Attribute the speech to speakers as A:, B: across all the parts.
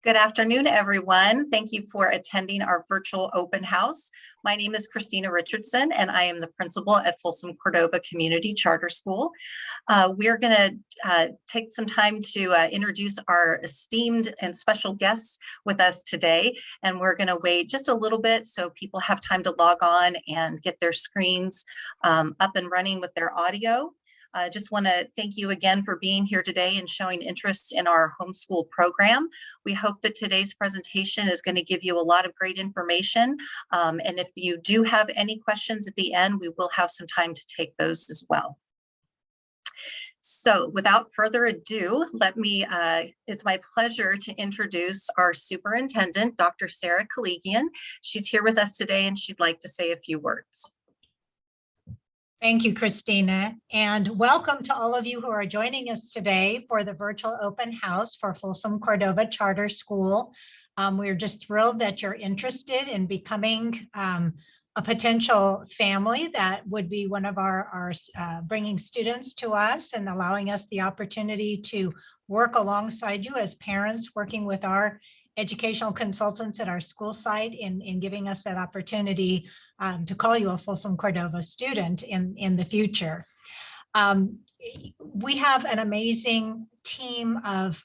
A: Good afternoon, everyone. Thank you for attending our virtual open house. My name is Christina Richardson, and I am the principal at Folsom Cordova Community Charter School. We're going to take some time to introduce our esteemed and special guests with us today, and we're going to wait just a little bit so people have time to log on and get their screens up and running with their audio. I just want to thank you again for being here today and showing interest in our homeschool program. We hope that today's presentation is going to give you a lot of great information. And if you do have any questions at the end, we will have some time to take those as well. So without further ado, it's my pleasure to introduce our superintendent, Dr. Sarah Kaligian. She's here with us today and she'd like to say a few words.
B: Thank you, Christina, and welcome to all of you who are joining us today for the virtual open house for Folsom Cordova Charter School. We're just thrilled that you're interested in becoming a potential family that would be one of our bringing students to us and allowing us the opportunity to work alongside you as parents, working with our educational consultants at our school site in giving us that opportunity to call you a Folsom Cordova student in the future. We have an amazing team of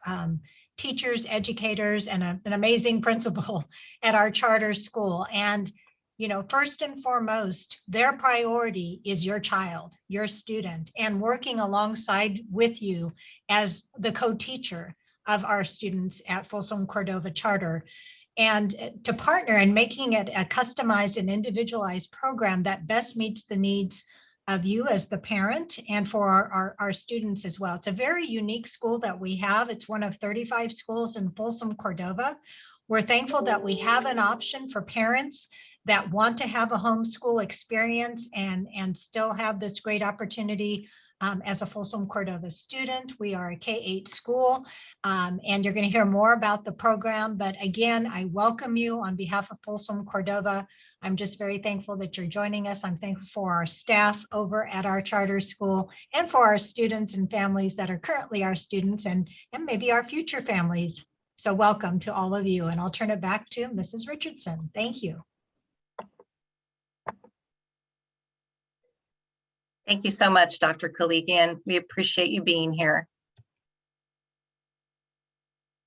B: teachers, educators, and an amazing principal at our charter school. And, you know, first and foremost, their priority is your child, your student, and working alongside with you as the co-teacher of our students at Folsom Cordova Charter, and to partner in making it a customized and individualized program that best meets the needs of you as the parent and for our students as well. It's a very unique school that we have. It's one of 35 schools in Folsom Cordova. We're thankful that we have an option for parents that want to have a homeschool experience and still have this great opportunity as a Folsom Cordova student. We are a K-8 school, and you're going to hear more about the program. But again, I welcome you on behalf of Folsom Cordova. I'm just very thankful that you're joining us. I'm thankful for our staff over at our charter school and for our students and families that are currently our students and maybe our future families. So welcome to all of you, and I'll turn it back to Mrs. Richardson. Thank you.
A: Thank you so much, Dr. Kaligian. We appreciate you being here.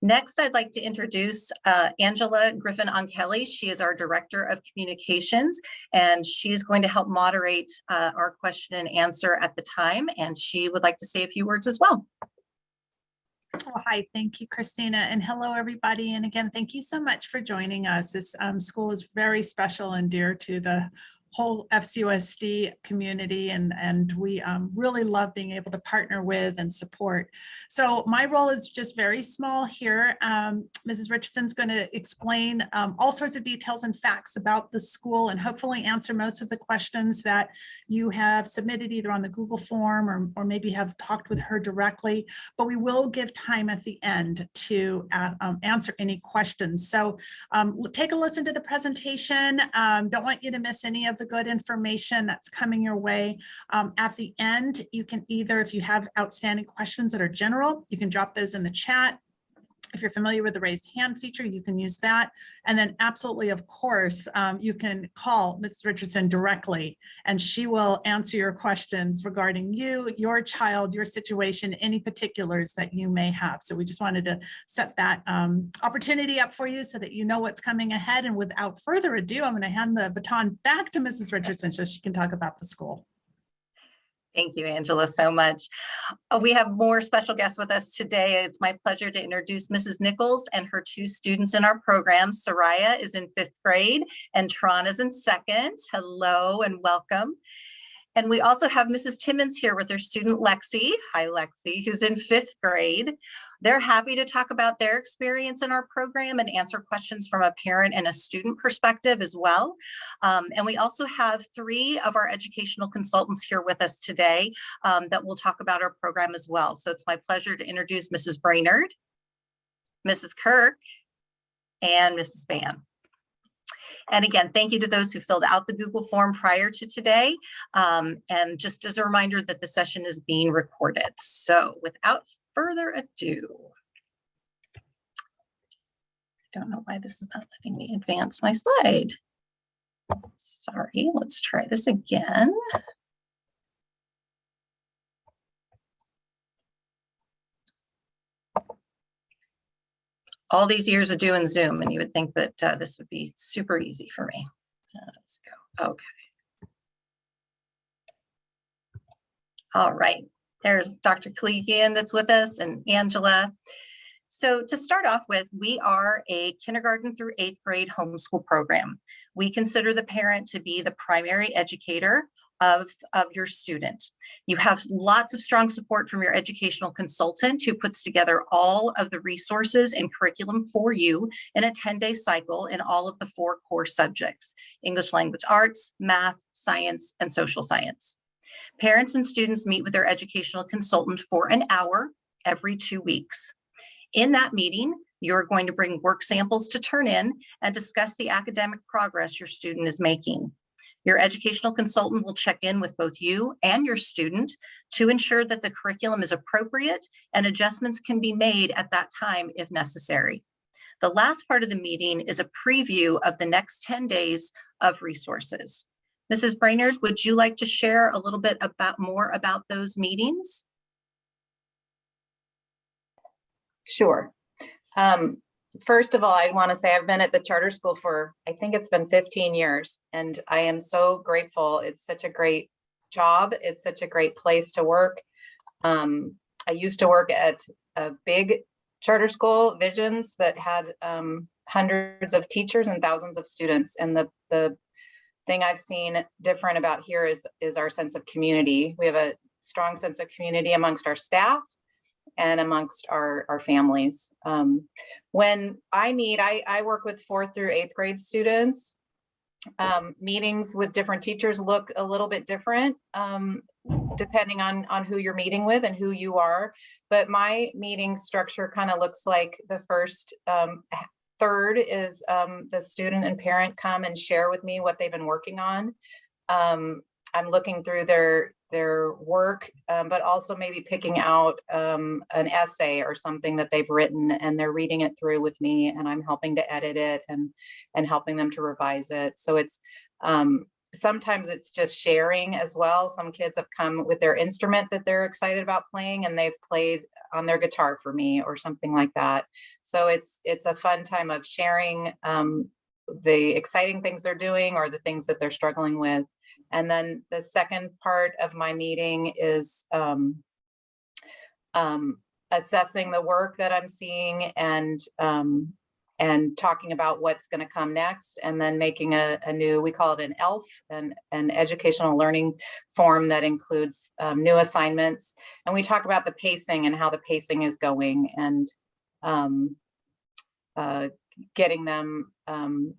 A: Next, I'd like to introduce Angela Griffin-Onkeli. She is our Director of Communications, and she is going to help moderate our question and answer at the time, and she would like to say a few words as well.
C: Well, hi, thank you, Christina, and hello, everybody. And again, thank you so much for joining us. This school is very special and dear to the whole FCUSD community, and we really love being able to partner with and support. So my role is just very small here. Mrs. Richardson's going to explain all sorts of details and facts about the school and hopefully answer most of the questions that you have submitted either on the Google form or maybe have talked with her directly, but we will give time at the end to answer any questions. So take a listen to the presentation. Don't want you to miss any of the good information that's coming your way. At the end, you can either, if you have outstanding questions that are general, you can drop those in the chat. If you're familiar with the raised hand feature, you can use that. And then absolutely, of course, you can call Mrs. Richardson directly and she will answer your questions regarding you, your child, your situation, any particulars that you may have. So we just wanted to set that opportunity up for you so that you know what's coming ahead. And without further ado, I'm going to hand the baton back to Mrs. Richardson so she can talk about the school.
A: Thank you, Angela, so much. We have more special guests with us today. It's my pleasure to introduce Mrs. Nichols and her two students in our program. Soraya is in 5th grade and Tron is in 2nd. Hello and welcome. And we also have Mrs. Timmons here with her student Lexi. Hi, Lexi, who's in 5th grade. They're happy to talk about their experience in our program and answer questions from a parent and a student perspective as well. And we also have 3 of our educational consultants here with us today that will talk about our program as well. So it's my pleasure to introduce Mrs. Brainerd, Mrs. Kirk, and Mrs. Ban. And again, thank you to those who filled out the Google form prior to today. And just as a reminder that the session is being recorded. So without further ado, don't know why this is not letting me advance my slide. Sorry, let's try this again. All these years of doing Zoom, and you would think that this would be super easy for me. So let's go. Okay. All right. There's Dr. Kaligian that's with us, and Angela. So to start off with, we are a kindergarten through 8th grade homeschool program. We consider the parent to be the primary educator of your student. You have lots of strong support from your educational consultant who puts together all of the resources and curriculum for you in a 10-day cycle in all of the 4 core subjects: English language arts, math, science, and social science. Parents and students meet with their educational consultant for an hour every 2 weeks. In that meeting, you're going to bring work samples to turn in and discuss the academic progress your student is making. Your educational consultant will check in with both you and your student to ensure that the curriculum is appropriate and adjustments can be made at that time if necessary. The last part of the meeting is a preview of the next 10 days of resources. Mrs. Brainerd, would you like to share a little bit more about those meetings?
D: Sure. First of all, I want to say I've been at the charter school for, I think it's been 15 years, and I am so grateful. It's such a great job. It's such a great place to work. I used to work at a big charter school, Visions, that had hundreds of teachers and thousands of students. And the thing I've seen different about here is our sense of community. We have a strong sense of community amongst our staff and amongst our families. When I meet, I work with 4th through 8th grade students. Meetings with different teachers look a little bit different depending on who you're meeting with and who you are. But my meeting structure kind of looks like the first third is the student and parent come and share with me what they've been working on. I'm looking through their work, but also maybe picking out an essay or something that they've written, and they're reading it through with me, and I'm helping to edit it and helping them to revise it. So it's sometimes it's just sharing as well. Some kids have come with their instrument that they're excited about playing, and they've played on their guitar for me or something like that. So it's a fun time of sharing the exciting things they're doing or the things that they're struggling with. And then the second part of my meeting is assessing the work that I'm seeing and talking about what's going to come next, and then making a new, we call it an ELF, an educational learning form that includes new assignments. And we talk about the pacing and how the pacing is going, and getting them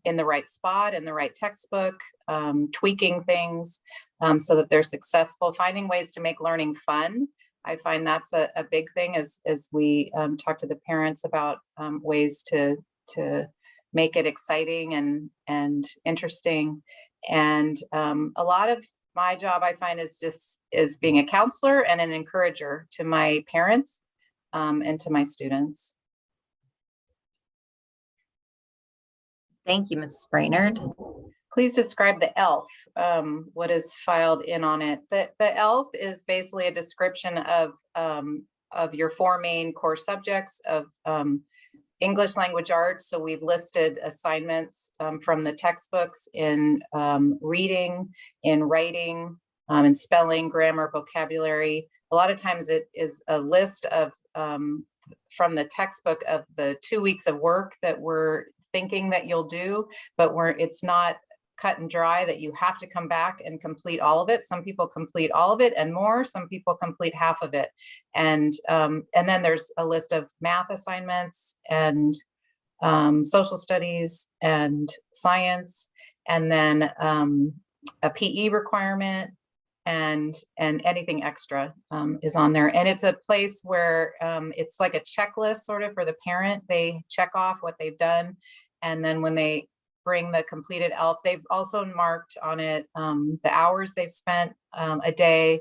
D: in the right spot, in the right textbook, tweaking things so that they're successful, finding ways to make learning fun. I find that's a big thing as we talk to the parents about ways to make it exciting and interesting. And a lot of my job, I find, is being a counselor and an encourager to my parents and to my students.
A: Thank you, Mrs. Brainerd.
D: Please describe the ELF, what is filed in on it. The ELF is basically a description of your 4 main core subjects of English language arts. So we've listed assignments from the textbooks in reading, in writing, in spelling, grammar, vocabulary. A lot of times it is a list of from the textbook of the 2 weeks of work that we're thinking that you'll do, but it's not cut and dry that you have to come back and complete all of it. Some people complete all of it and more. Some people complete half of it. And then there's a list of math assignments and social studies and science, and then a PE requirement and anything extra is on there. And it's a place where it's like a checklist sort of for the parent. They check off what they've done. And then when they bring the completed ELF, they've also marked on it the hours they've spent a day,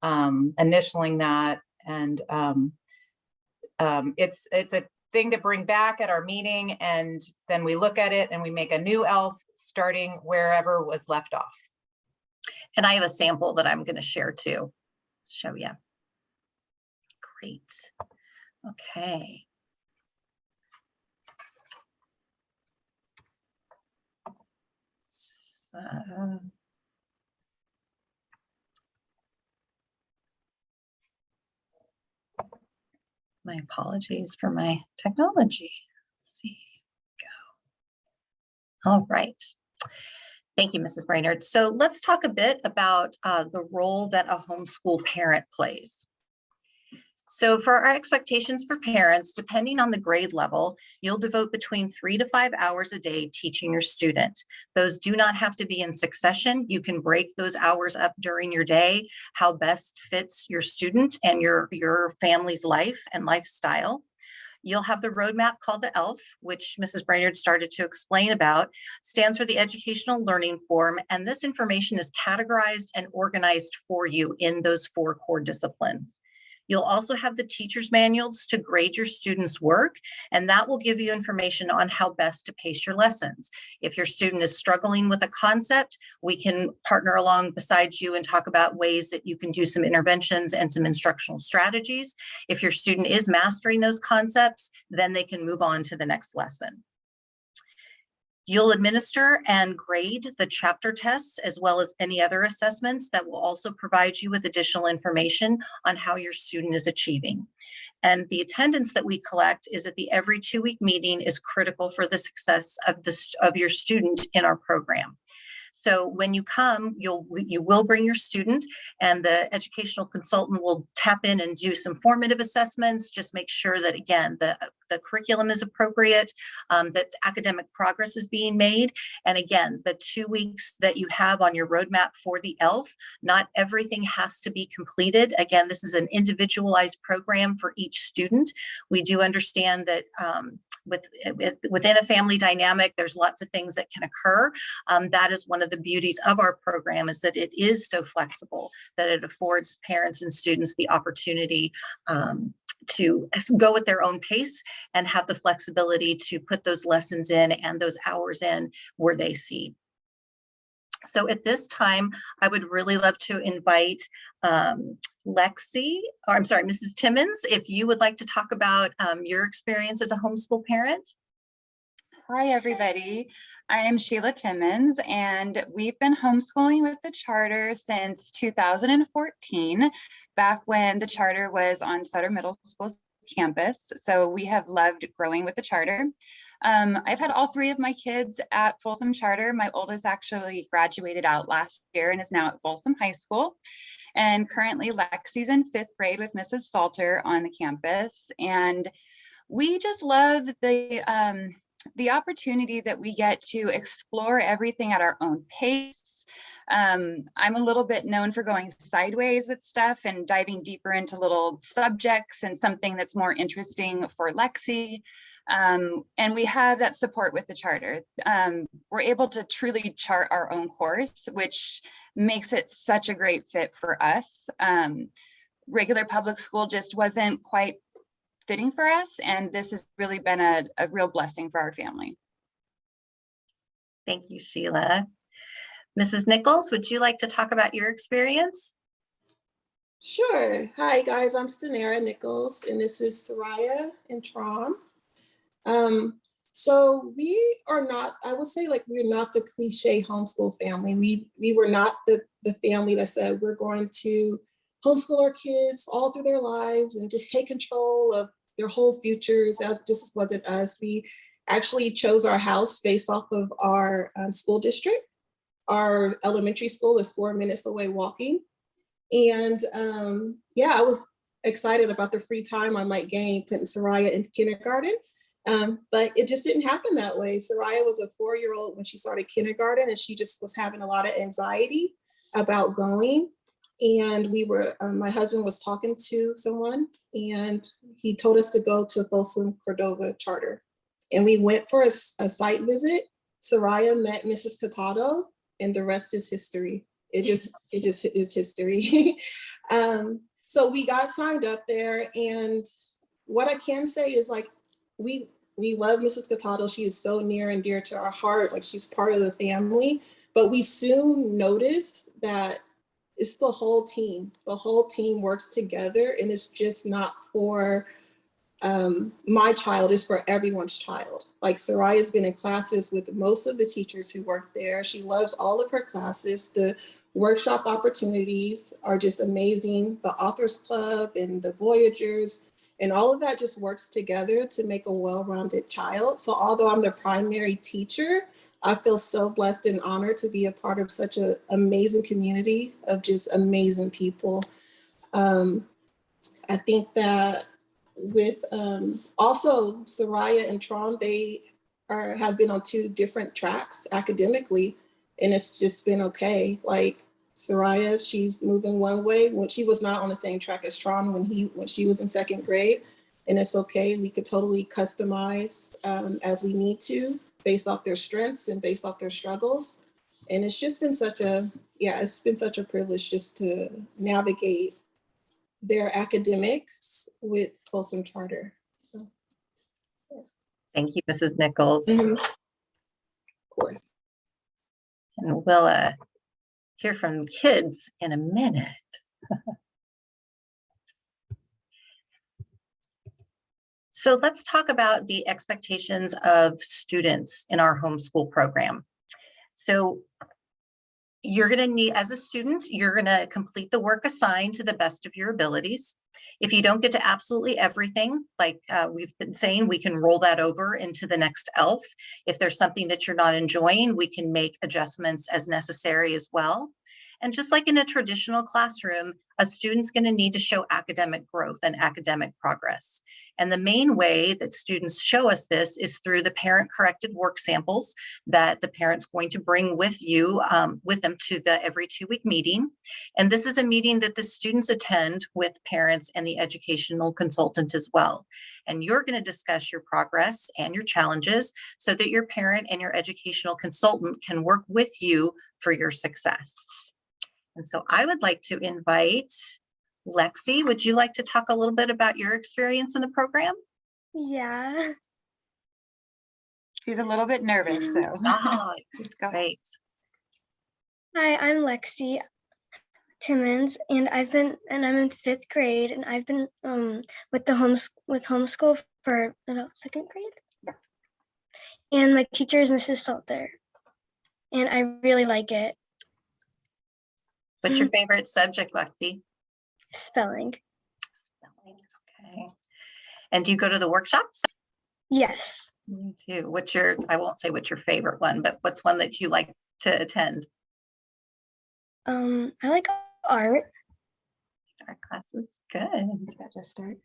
D: initialing that. And it's thing to bring back at our meeting, and then we look at it and we make a new ELF starting wherever was left off.
A: And I have a sample that I'm going to share too. Show you. Great. Okay. So, my apologies for my technology. Let's see. Go. All right. Thank you, Mrs. Brainerd. So let's talk a bit about the role that a homeschool parent plays. So for our expectations for parents, depending on the grade level, you'll devote between 3 to 5 hours a day teaching your student. Those do not have to be in succession. You can break those hours up during your day, how best fits your student and your family's life and lifestyle. You'll have the roadmap called the ELF, which Mrs. Brainerd started to explain about, stands for the Educational Learning Form, and this information is categorized and organized for you in those 4 core disciplines. You'll also have the teacher's manuals to grade your students' work, and that will give you information on how best to pace your lessons. If your student is struggling with a concept, we can partner along beside you and talk about ways that you can do some interventions and some instructional strategies. If your student is mastering those concepts, then they can move on to the next lesson. You'll administer and grade the chapter tests as well as any other assessments that will also provide you with additional information on how your student is achieving. And the attendance that we collect is at the every 2-week meeting is critical for the success of your student in our program. So when you come, you will bring your student, and the educational consultant will tap in and do some formative assessments. Just make sure that, again, the curriculum is appropriate, that academic progress is being made. And again, the 2 weeks that you have on your roadmap for the ELF, not everything has to be completed. Again, this is an individualized program for each student. We do understand that within a family dynamic, there's lots of things that can occur. That is one of the beauties of our program, is that it is so flexible, that it affords parents and students the opportunity to go at their own pace and have the flexibility to put those lessons in and those hours in where they see. So at this time, I would really love to invite Mrs. Timmons, if you would like to talk about your experience as a homeschool parent.
E: Hi, everybody. I am Sheila Timmons, and we've been homeschooling with the charter since 2014, back when the charter was on Sutter Middle School's campus. So we have loved growing with the charter. I've had all 3 of my kids at Folsom Charter. My oldest actually graduated out last year and is now at Folsom High School. And currently Lexi's in 5th grade with Mrs. Salter on the campus. And we just love the opportunity that we get to explore everything at our own pace. I'm a little bit known for going sideways with stuff and diving deeper into little subjects and something that's more interesting for Lexi. And we have that support with the charter. We're able to truly chart our own course, which makes it such a great fit for us. Regular public school just wasn't quite fitting for us, and this has really been a real blessing for our family.
A: Thank you, Sheila. Mrs. Nichols, would you like to talk about your experience?
F: Sure. Hi, guys. I'm Stanara Nichols, and this is Soraya and Trom. So we are not, I would say, like, we're not the cliche homeschool family. We were not the family that said we're going to homeschool our kids all through their lives and just take control of their whole futures. That just wasn't us. We actually chose our house based off of our school district. Our elementary school is 4 minutes away walking. And yeah, I was excited about the free time I might gain putting Soraya into kindergarten. But it just didn't happen that way. Soraya was a 4-year-old when she started kindergarten, and she just was having a lot of anxiety about going. And we were, my husband was talking to someone, and he told us to go to Folsom Cordova Charter. And we went for a site visit. Soraya met Mrs. Cotado, and the rest is history. It just is history. So we got signed up there, and what I can say is, like, we love Mrs. Cataldo. She is so near and dear to our heart. Like, she's part of the family. But we soon noticed that it's the whole team. The whole team works together, and it's just not for my child, it's for everyone's child. Like, Soraya's been in classes with most of the teachers who work there. She loves all of her classes. The workshop opportunities are just amazing. The Authors Club and the Voyagers and all of that just works together to make a well-rounded child. So although I'm the primary teacher, I feel so blessed and honored to be a part of such an amazing community of just amazing people. I think that with also Soraya and Tron, they have been on 2 different tracks academically, and it's just been okay. Like, Soraya, she's moving one way when she was not on the same track as Tron when she was in 2nd grade, and it's okay. We could totally customize as we need to, based off their strengths and based off their struggles. And it's just been it's been such a privilege just to navigate their academics with Folsom Charter. So,
A: Thank you, Mrs. Nichols.
F: of course.
A: And we'll hear from kids in a minute. So let's talk about the expectations of students in our homeschool program. So you're going to need, as a student, you're going to complete the work assigned to the best of your abilities. If you don't get to absolutely everything, like we've been saying, we can roll that over into the next ELF. If there's something that you're not enjoying, we can make adjustments as necessary as well. And just like in a traditional classroom, a student's going to need to show academic growth and academic progress. And the main way that students show us this is through the parent-corrected work samples that the parent's going to bring with them to the every 2-week meeting. And this is a meeting that the students attend with parents and the educational consultant as well. And you're going to discuss your progress and your challenges so that your parent and your educational consultant can work with you for your success. And so I would like to invite Lexi. Would you like to talk a little bit about your experience in the program?
G: Yeah.
E: She's a little bit nervous, so.
A: Oh,
E: Go.
A: great.
G: Hi, I'm Lexi Timmons, and I'm in 5th grade, and I've been with homeschool for about 2nd grade.
E: Yeah.
G: And my teacher is Mrs. Salter, and I really like it.
A: What's your favorite subject, Lexi?
G: Spelling.
A: Spelling. Okay. And do you go to the workshops?
G: Yes.
A: You do. I won't say what's your favorite one, but what's one that you like to attend?
G: I like art.
A: Art classes. Good.
E: Did that just start?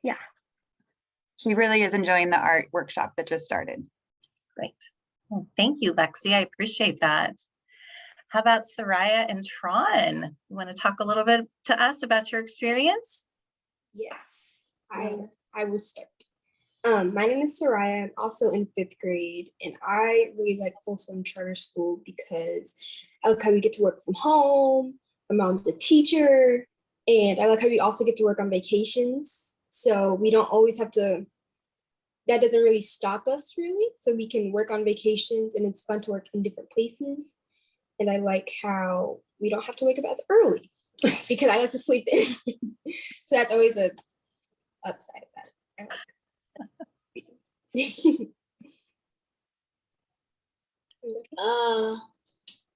G: Yeah.
E: She really is enjoying the art workshop that just started.
A: Great. Well, thank you, Lexi. I appreciate that. How about Soraya and Tron? You want to talk a little bit to us about your experience?
H: Yes, I will start. My name is Soraya. I'm also in 5th grade, and I really like Folsom Charter School because I like how we get to work from home. My mom's a teacher, and I like how we also get to work on vacations. So we don't always have to, that doesn't really stop us really. So we can work on vacations, and it's fun to work in different places. And I like how we don't have to wake up as early because I like to sleep in. So that's always a upside of that.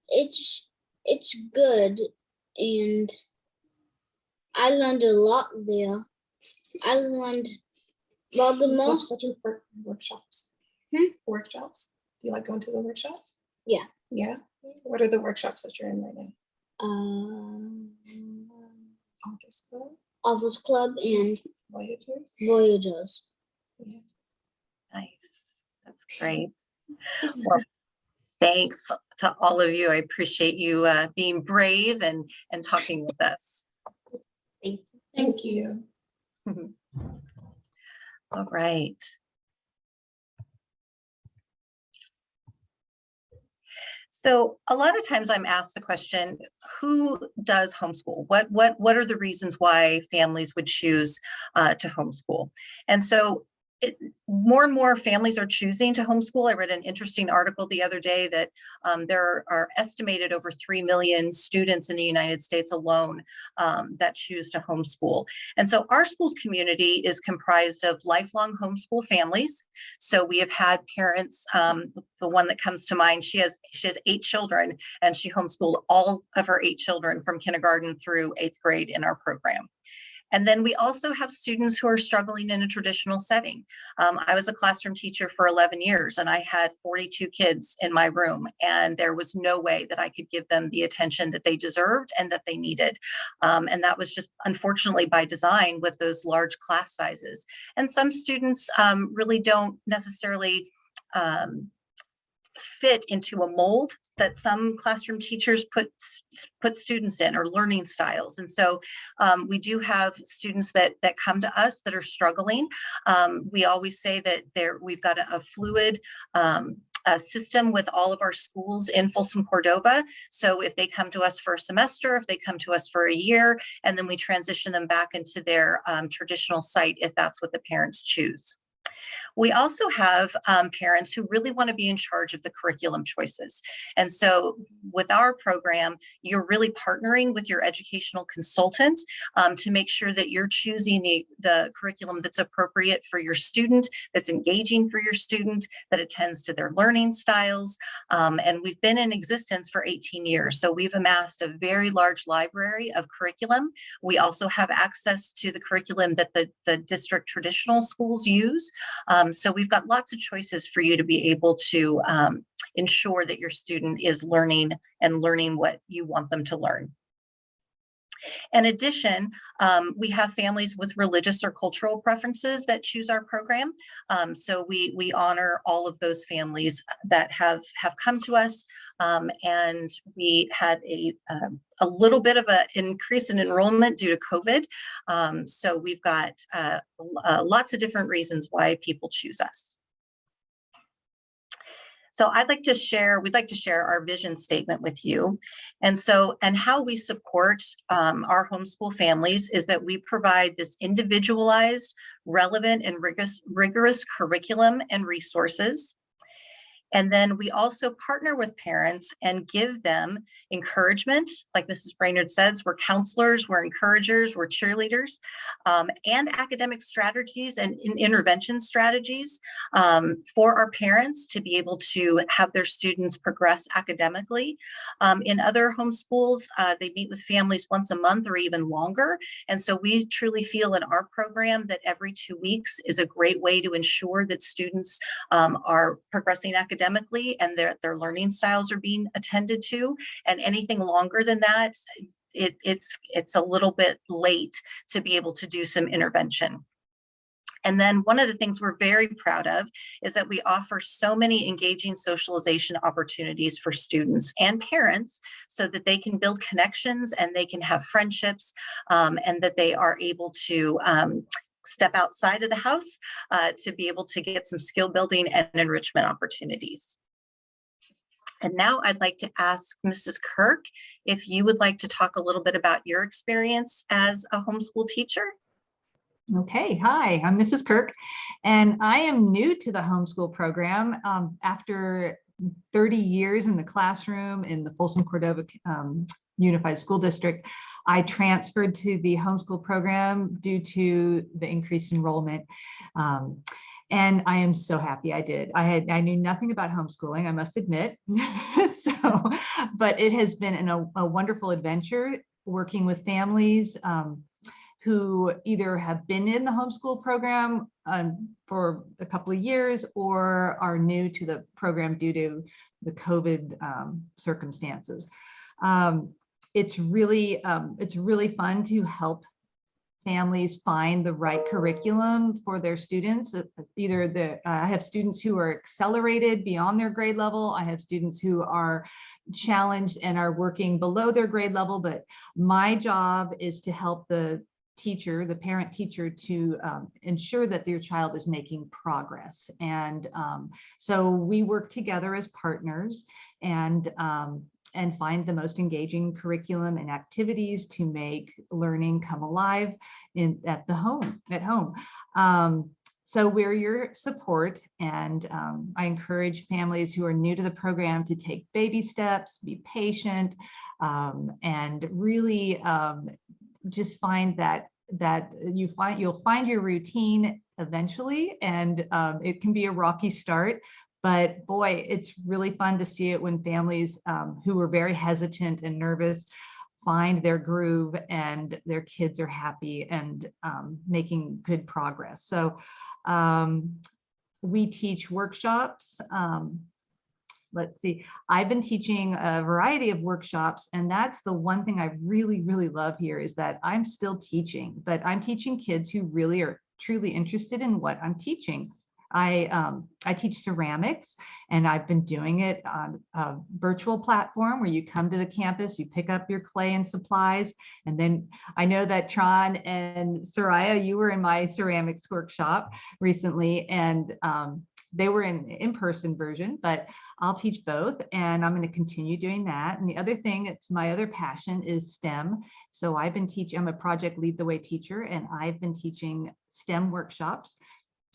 I: It's good, and I learned a lot there. I learned well the most.
F: Workshops. Workshops. Do you like going to the workshops?
I: Yeah.
F: Yeah. What are the workshops that you're in right now? Authors Club,
I: Office Club and
F: Voyagers.
I: Voyagers.
F: Yeah.
A: Nice. That's great. Well, thanks to all of you. I appreciate you being brave and talking with us.
F: Thank you.
A: All right. So a lot of times I'm asked the question, who does homeschool? What are the reasons why families would choose to homeschool? And so more and more families are choosing to homeschool. I read an interesting article the other day that there are estimated over 3 million students in the United States alone that choose to homeschool. And so our school's community is comprised of lifelong homeschool families. So we have had parents, the one that comes to mind, she has 8 children, and she homeschooled all of her 8 children from kindergarten through 8th grade in our program. And then we also have students who are struggling in a traditional setting. I was a classroom teacher for 11 years, and I had 42 kids in my room, and there was no way that I could give them the attention that they deserved and that they needed. And that was just unfortunately by design with those large class sizes. And some students really don't necessarily fit into a mold that some classroom teachers put students in, or learning styles. And so we do have students that come to us that are struggling. We always say that we've got a fluid system with all of our schools in Folsom Cordova. So if they come to us for a semester, if they come to us for a year, and then we transition them back into their traditional site if that's what the parents choose. We also have parents who really want to be in charge of the curriculum choices. And so with our program, you're really partnering with your educational consultant to make sure that you're choosing the curriculum that's appropriate for your student, that's engaging for your student, that attends to their learning styles. And we've been in existence for 18 years. So we've amassed a very large library of curriculum. We also have access to the curriculum that the district traditional schools use. So we've got lots of choices for you to be able to ensure that your student is learning what you want them to learn. In addition, we have families with religious or cultural preferences that choose our program. So we honor all of those families that have come to us. And we had a little bit of an increase in enrollment due to COVID. So we've got lots of different reasons why people choose us. So we'd like to share our vision statement with you. And how we support our homeschool families is that we provide this individualized, relevant, and rigorous curriculum and resources. And then we also partner with parents and give them encouragement. Like Mrs. Brainerd says, we're counselors, we're encouragers, we're cheerleaders, and academic strategies and intervention strategies for our parents to be able to have their students progress academically. In other homeschools, they meet with families once a month or even longer. And so we truly feel in our program that every 2 weeks is a great way to ensure that students are progressing academically and their learning styles are being attended to. And anything longer than that, it's a little bit late to be able to do some intervention. And then one of the things we're very proud of is that we offer so many engaging socialization opportunities for students and parents so that they can build connections and they can have friendships and that they are able to step outside of the house to be able to get some skill building and enrichment opportunities. And now I'd like to ask Mrs. Kirk if you would like to talk a little bit about your experience as a homeschool teacher.
J: Okay, hi, I'm Mrs. Kirk, and I am new to the homeschool program. After 30 years in the classroom in the Folsom Cordova Unified School District, I transferred to the homeschool program due to the increased enrollment. And I am so happy I did. I knew nothing about homeschooling, I must admit. But it has been a wonderful adventure working with families who either have been in the homeschool program for a couple of years or are new to the program due to the COVID circumstances. It's really fun to help families find the right curriculum for their students. I have students who are accelerated beyond their grade level. I have students who are challenged and are working below their grade level, but my job is to help the parent teacher to ensure that their child is making progress. And so we work together as partners and find the most engaging curriculum and activities to make learning come alive at home. So we're your support, and I encourage families who are new to the program to take baby steps, be patient, and really just find that you'll find your routine eventually, and it can be a rocky start. But boy, it's really fun to see it when families who are very hesitant and nervous find their groove and their kids are happy and making good progress. So we teach workshops. Let's see, I've been teaching a variety of workshops, and that's the one thing I really, really love here is that I'm still teaching, but I'm teaching kids who really are truly interested in what I'm teaching. I teach ceramics, and I've been doing it on a virtual platform where you come to the campus, you pick up your clay and supplies. And then I know that Tron and Soraya, you were in my ceramics workshop recently, and they were in-person version, but I'll teach both, and I'm going to continue doing that. And the other thing, it's my other passion is STEM. So I've been teaching, I'm a project lead the way teacher, and I've been teaching STEM workshops.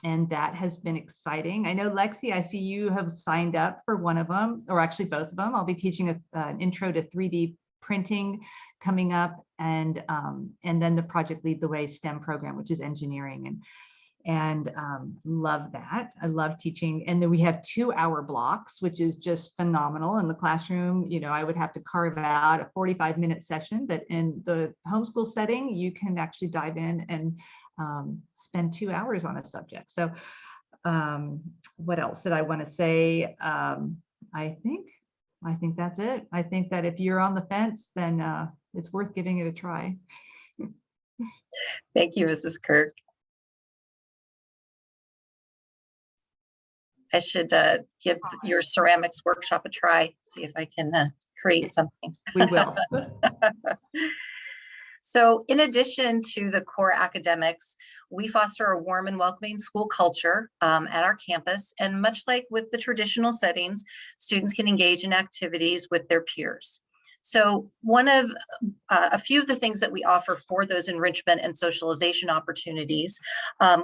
J: And that has been exciting. I know, Lexi, I see you have signed up for one of them, or actually both of them. I'll be teaching an intro to 3D printing coming up, and then the Project Lead the Way STEM program, which is engineering, and love that. I love teaching. And then we have 2-hour blocks, which is just phenomenal. In the classroom, you know, I would have to carve out a 45-minute session, but in the homeschool setting, you can actually dive in and spend 2 hours on a subject. So what else did I want to say? I think that's it. I think that if you're on the fence, then it's worth giving it a try.
A: Thank you, Mrs. Kirk. I should give your ceramics workshop a try, see if I can create something.
J: We will.
A: So in addition to the core academics, we foster a warm and welcoming school culture at our campus. And much like with the traditional settings, students can engage in activities with their peers. So one of a few of the things that we offer for those enrichment and socialization opportunities,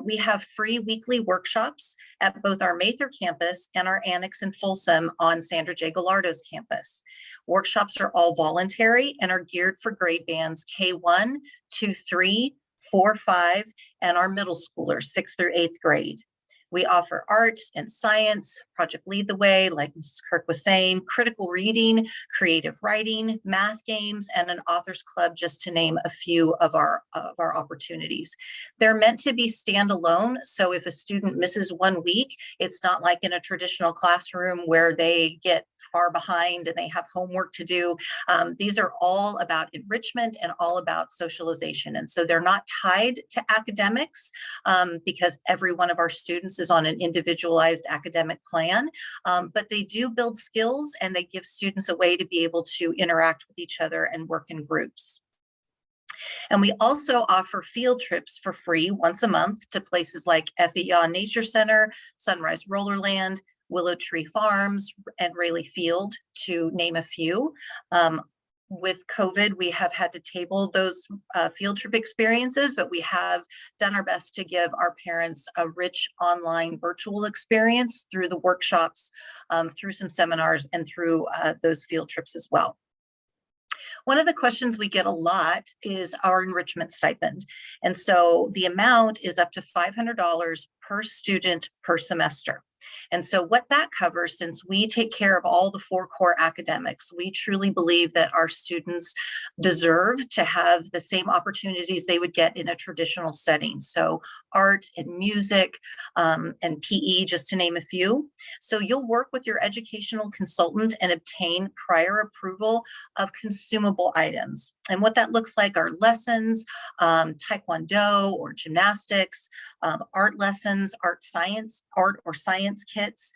A: we have free weekly workshops at both our Mather campus and our annex in Folsom on Sandra J. Gallardo's campus. Workshops are all voluntary and are geared for grade bands K1, 2, 3, 4, 5, and our middle schoolers, 6th through 8th grade. We offer art and science, Project Lead the Way, like Mrs. Kirk was saying, critical reading, creative writing, math games, and an authors club, just to name a few of our opportunities. They're meant to be standalone, so if a student misses 1 week, it's not like in a traditional classroom where they get far behind and they have homework to do. These are all about enrichment and all about socialization. And so they're not tied to academics because every one of our students is on an individualized academic plan, but they do build skills and they give students a way to be able to interact with each other and work in groups. And we also offer field trips for free once a month to places like FEA Nature Center, Sunrise Rollerland, Willow Tree Farms, and Rayleigh Field, to name a few. With COVID, we have had to table those field trip experiences, but we have done our best to give our parents a rich online virtual experience through the workshops, through some seminars, and through those field trips as well. One of the questions we get a lot is our enrichment stipend. And so the amount is up to $500 per student per semester. And so what that covers, since we take care of all the 4 core academics, we truly believe that our students deserve to have the same opportunities they would get in a traditional setting. So art and music and PE, just to name a few. So you'll work with your educational consultant and obtain prior approval of consumable items. And what that looks like are lessons, taekwondo or gymnastics, art lessons, art or science kits,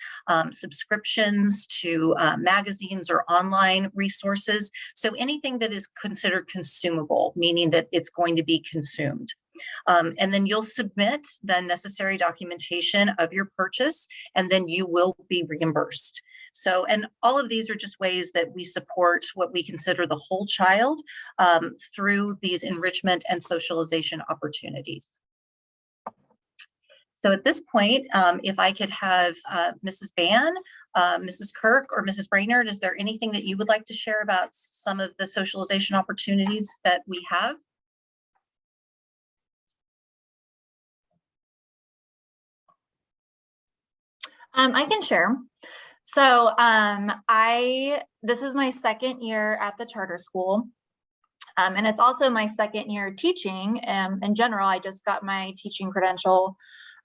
A: subscriptions to magazines or online resources. So anything that is considered consumable, meaning that it's going to be consumed. And then you'll submit the necessary documentation of your purchase, and then you will be reimbursed. So, and all of these are just ways that we support what we consider the whole child through these enrichment and socialization opportunities. So at this point, if I could have Mrs. Ban, Mrs. Kirk, or Mrs. Brainerd, is there anything that you would like to share about some of the socialization opportunities that we have?
K: I can share. So this is my second year at the charter school. And it's also my second year teaching. In general, I just got my teaching credential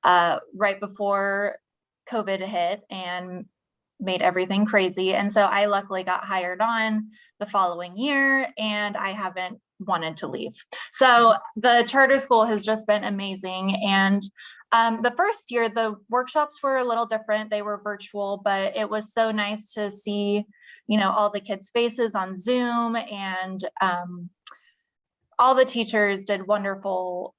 K: right before COVID hit and made everything crazy. And so I luckily got hired on the following year, and I haven't wanted to leave. So the charter school has just been amazing. And the first year, the workshops were a little different. They were virtual, but it was so nice to see, all the kids' faces on Zoom, and all the teachers did wonderful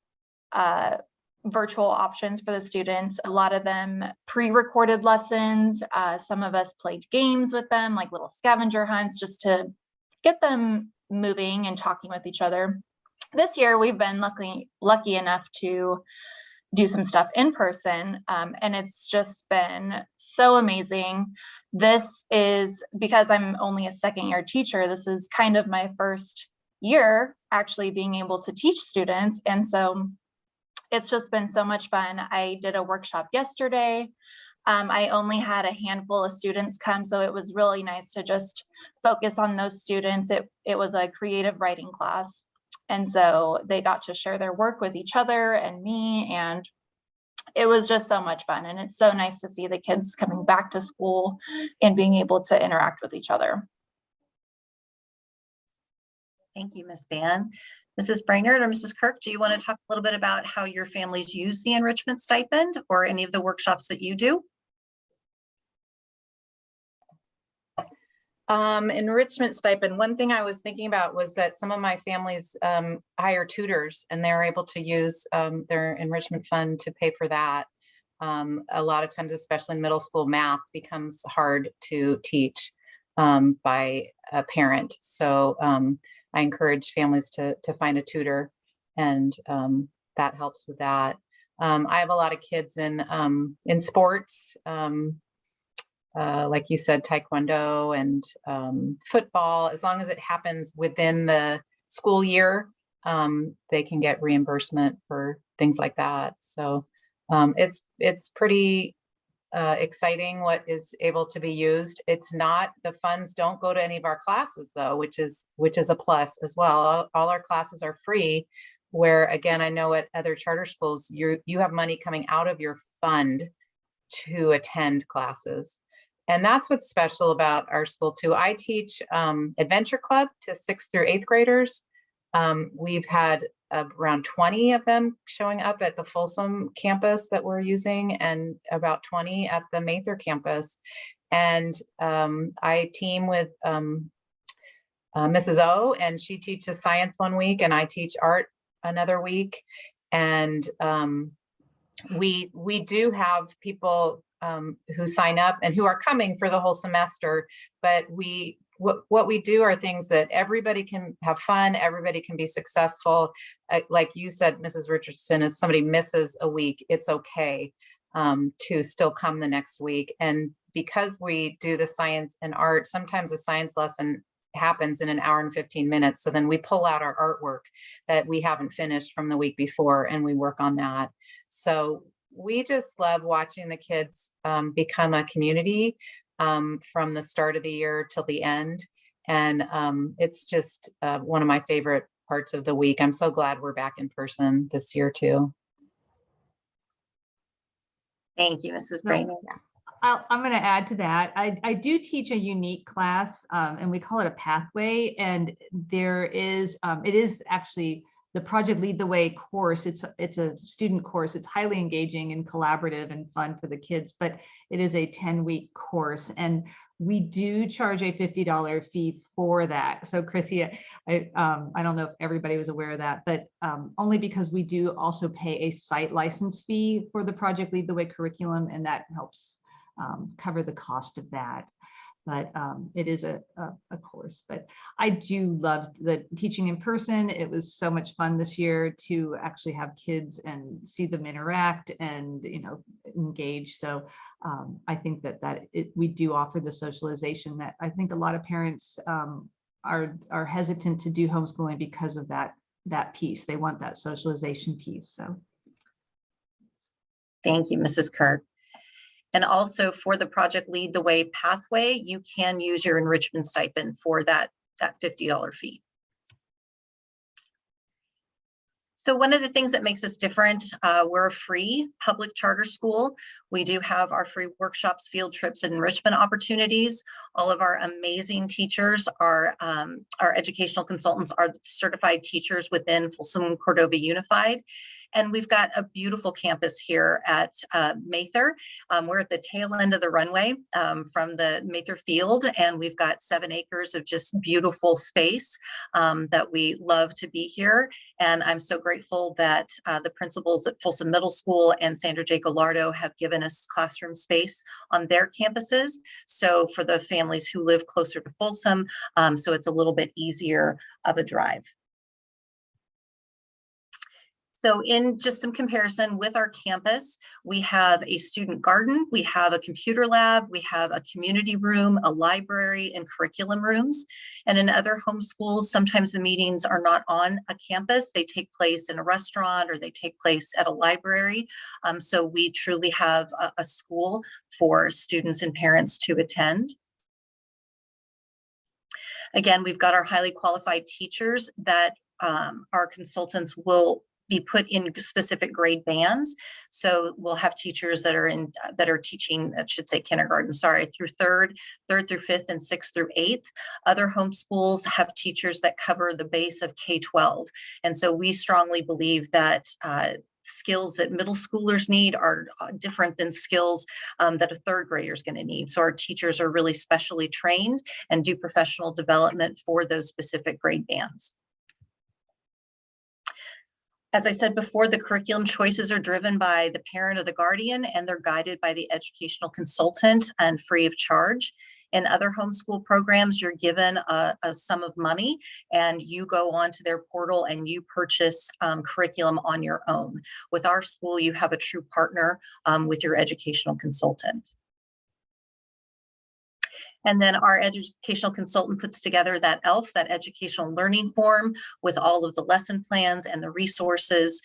K: virtual options for the students. A lot of them pre-recorded lessons. Some of us played games with them, like little scavenger hunts, just to get them moving and talking with each other. This year, we've been lucky enough to do some stuff in person, and it's just been so amazing. This is, because I'm only a second-year teacher, this is kind of my first year actually being able to teach students, and so it's just been so much fun. I did a workshop yesterday. I only had a handful of students come, so it was really nice to just focus on those students. It was a creative writing class, and so they got to share their work with each other and me, and it was just so much fun. And it's so nice to see the kids coming back to school and being able to interact with each other.
A: Thank you, Ms. Ban. Mrs. Brainerd or Mrs. Kirk, do you want to talk a little bit about how your families use the enrichment stipend or any of the workshops that you do?
D: Enrichment stipend. One thing I was thinking about was that some of my families hire tutors, and they're able to use their enrichment fund to pay for that. A lot of times, especially in middle school, math becomes hard to teach by a parent. So I encourage families to find a tutor, and that helps with that. I have a lot of kids in sports. Like you said, taekwondo and football. As long as it happens within the school year, they can get reimbursement for things like that. So it's pretty exciting what is able to be used. It's not, the funds don't go to any of our classes though, which is a plus as well. All our classes are free, where again, I know at other charter schools, you have money coming out of your fund to attend classes. And that's what's special about our school too. I teach Adventure Club to 6th through 8th graders. We've had around 20 of them showing up at the Folsom campus that we're using, and about 20 at the Mather campus. And I team with Mrs. O, and she teaches science one week, and I teach art another week. And we do have people who sign up and who are coming for the whole semester, but what we do are things that everybody can have fun, everybody can be successful. Like you said, Mrs. Richardson, if somebody misses a week, it's okay to still come the next week. And because we do the science and art, sometimes a science lesson happens in an hour and 15 minutes. So then we pull out our artwork that we haven't finished from the week before, and we work on that. So we just love watching the kids become a community from the start of the year till the end. And it's just one of my favorite parts of the week. I'm so glad we're back in person this year too.
A: Thank you, Mrs. Brainerd.
J: I'm going to add to that. I do teach a unique class, and we call it a pathway. And there is, it is actually the Project Lead the Way course. It's a student course. It's highly engaging and collaborative and fun for the kids, but it is a 10-week course. And we do charge a $50 fee for that. So Chrissy, I don't know if everybody was aware of that, but only because we do also pay a site license fee for the Project Lead the Way curriculum, and that helps cover the cost of that. But it is a course. But I do love the teaching in person. It was so much fun this year to actually have kids and see them interact and, you know, engage. So I think that we do offer the socialization that I think a lot of parents are hesitant to do homeschooling because of that piece. They want that socialization piece. So
A: Thank you, Mrs. Kirk. And also for the Project Lead the Way pathway, you can use your enrichment stipend for that $50 fee. So one of the things that makes us different, we're a free public charter school. We do have our free workshops, field trips, and enrichment opportunities. All of our amazing teachers are, our educational consultants are certified teachers within Folsom Cordova Unified. And we've got a beautiful campus here at Mather. We're at the tail end of the runway from the Mather field, and we've got 7 acres of just beautiful space that we love to be here. And I'm so grateful that the principals at Folsom Middle School and Sandra J. Gallardo have given us classroom space on their campuses. So for the families who live closer to Folsom, so it's a little bit easier of a drive. So in just some comparison with our campus, we have a student garden, we have a computer lab, we have a community room, a library, and curriculum rooms. And in other homeschools, sometimes the meetings are not on a campus. They take place in a restaurant or they take place at a library. So we truly have a school for students and parents to attend. Again, we've got our highly qualified teachers that our consultants will be put in specific grade bands. So we'll have teachers that are teaching, I should say kindergarten, sorry, through third through 5th, and 6th through 8th. Other homeschools have teachers that cover the base of K-12. And so we strongly believe that skills that middle schoolers need are different than skills that a 3rd grader is going to need. So our teachers are really specially trained and do professional development for those specific grade bands. As I said before, the curriculum choices are driven by the parent or the guardian, and they're guided by the educational consultant and free of charge. In other homeschool programs, you're given a sum of money and you go onto their portal and you purchase curriculum on your own. With our school, you have a true partner with your educational consultant. And then our educational consultant puts together that ELF, that educational learning form, with all of the lesson plans and the resources,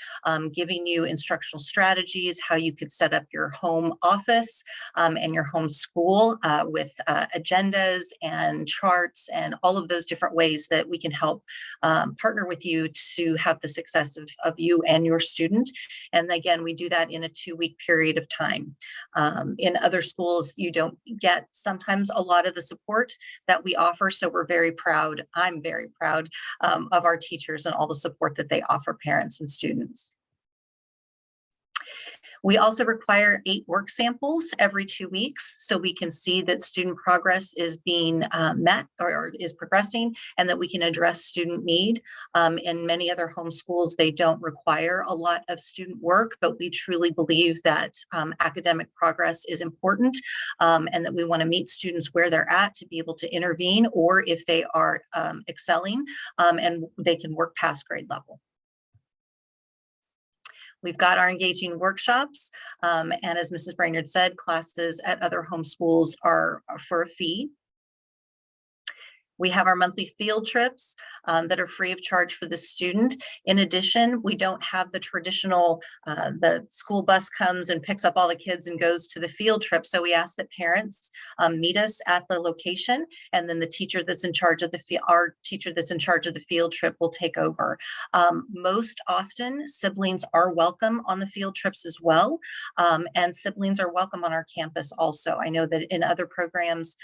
A: giving you instructional strategies, how you could set up your home office and your home school with agendas and charts and all of those different ways that we can help partner with you to have the success of you and your student. And again, we do that in a 2-week period of time. In other schools, you don't get sometimes a lot of the support that we offer. So we're very proud, I'm very proud of our teachers and all the support that they offer parents and students. We also require 8 work samples every 2 weeks so we can see that student progress is being met or is progressing, and that we can address student need. In many other homeschools, they don't require a lot of student work, but we truly believe that academic progress is important and that we want to meet students where they're at to be able to intervene, or if they are excelling and they can work past grade level. We've got our engaging workshops, and as Mrs. Brainerd said, classes at other homeschools are for a fee. We have our monthly field trips that are free of charge for the student. In addition, we don't have the traditional, the school bus comes and picks up all the kids and goes to the field trip. So we ask that parents meet us at the location, and then the teacher that's in charge of our teacher that's in charge of the field trip will take over. Most often, siblings are welcome on the field trips as well, and siblings are welcome on our campus also. I know that in other programs,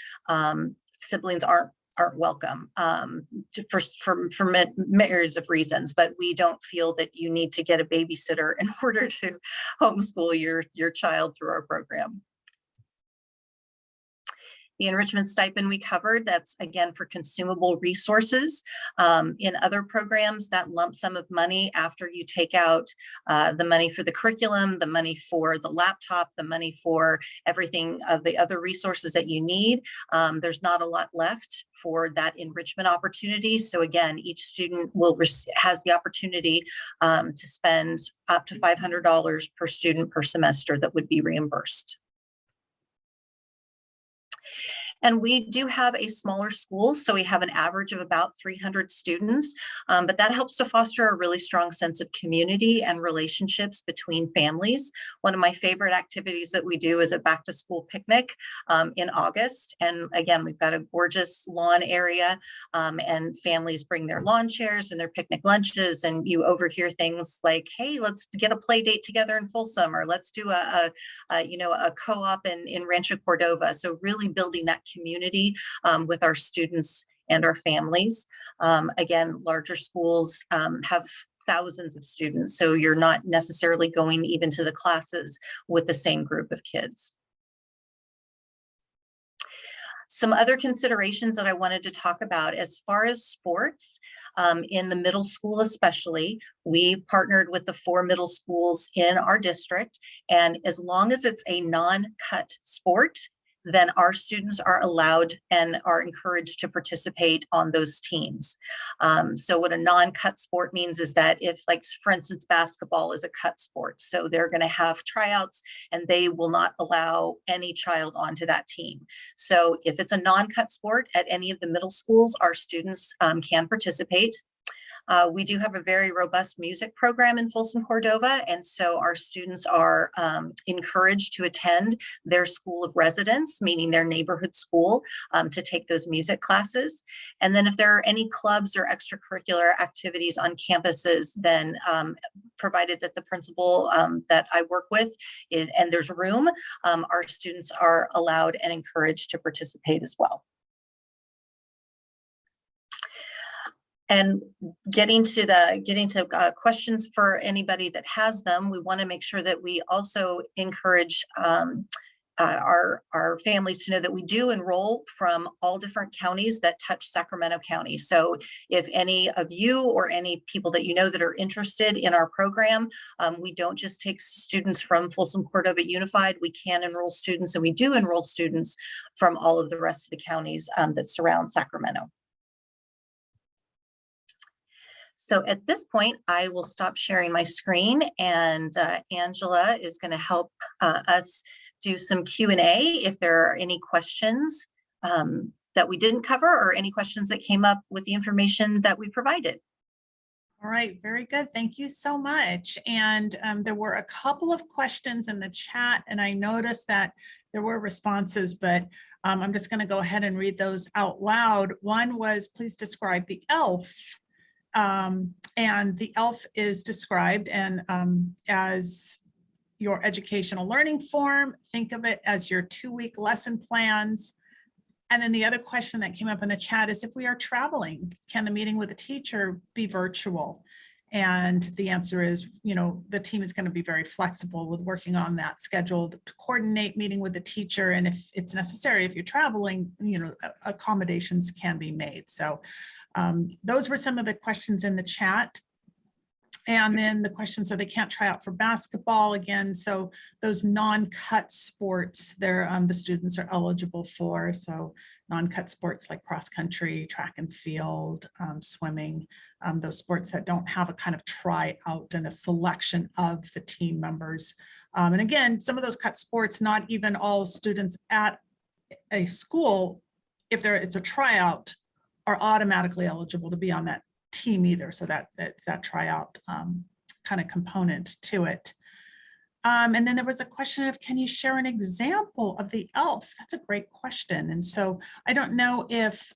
A: siblings aren't welcome for myriads of reasons, but we don't feel that you need to get a babysitter in order to homeschool your child through our program. The enrichment stipend we covered, that's again for consumable resources. In other programs, that lump sum of money after you take out the money for the curriculum, the money for the laptop, the money for everything of the other resources that you need, there's not a lot left for that enrichment opportunity. So again, each student has the opportunity to spend up to $500 per student per semester that would be reimbursed. And we do have a smaller school, so we have an average of about 300 students, but that helps to foster a really strong sense of community and relationships between families. One of my favorite activities that we do is a back to school picnic in August. And again, we've got a gorgeous lawn area and families bring their lawn chairs and their picnic lunches, and you overhear things like, hey, let's get a play date together in Folsom, or let's do a co-op in Rancho Cordova. So really building that community with our students and our families. Again, larger schools have thousands of students, so you're not necessarily going even to the classes with the same group of kids. Some other considerations that I wanted to talk about as far as sports, in the middle school especially, we partnered with the 4 middle schools in our district, and as long as it's a non-cut sport, then our students are allowed and are encouraged to participate on those teams. So what a non-cut sport means is that if, like, for instance, basketball is a cut sport, so they're going to have tryouts and they will not allow any child onto that team. So if it's a non-cut sport at any of the middle schools, our students can participate. We do have a very robust music program in Folsom Cordova, and so our students are encouraged to attend their school of residence, meaning their neighborhood school, to take those music classes. And then if there are any clubs or extracurricular activities on campuses, then provided that the principal that I work with and there's room, our students are allowed and encouraged to participate as well. And getting to questions for anybody that has them, we want to make sure that we also encourage our families to know that we do enroll from all different counties that touch Sacramento County. So if any of you or any people that you know that are interested in our program, we don't just take students from Folsom Cordova Unified. We can enroll students, and we do enroll students from all of the rest of the counties that surround Sacramento. So at this point, I will stop sharing my screen, and Angela is going to help us do some Q&A if there are any questions that we didn't cover or any questions that came up with the information that we provided.
C: All right, very good. Thank you so much. And there were a couple of questions in the chat, and I noticed that there were responses, but I'm just going to go ahead and read those out loud. One was, please describe the ELF. And the ELF is described and as your educational learning form. Think of it as your 2-week lesson plans. And then the other question that came up in the chat is, if we are traveling, can the meeting with the teacher be virtual? And the answer is, the team is going to be very flexible with working on that schedule to coordinate meeting with the teacher. And if it's necessary, if you're traveling, accommodations can be made. So those were some of the questions in the chat. And then the question, so they can't try out for basketball again. So those non-cut sports, the students are eligible for. So non-cut sports like cross country, track and field, swimming, those sports that don't have a kind of tryout and a selection of the team members. And again, some of those cut sports, not even all students at a school, if it's a tryout, are automatically eligible to be on that team either. So that's that tryout kind of component to it. And then there was a question of, can you share an example of the ELF? That's a great question. And so I don't know if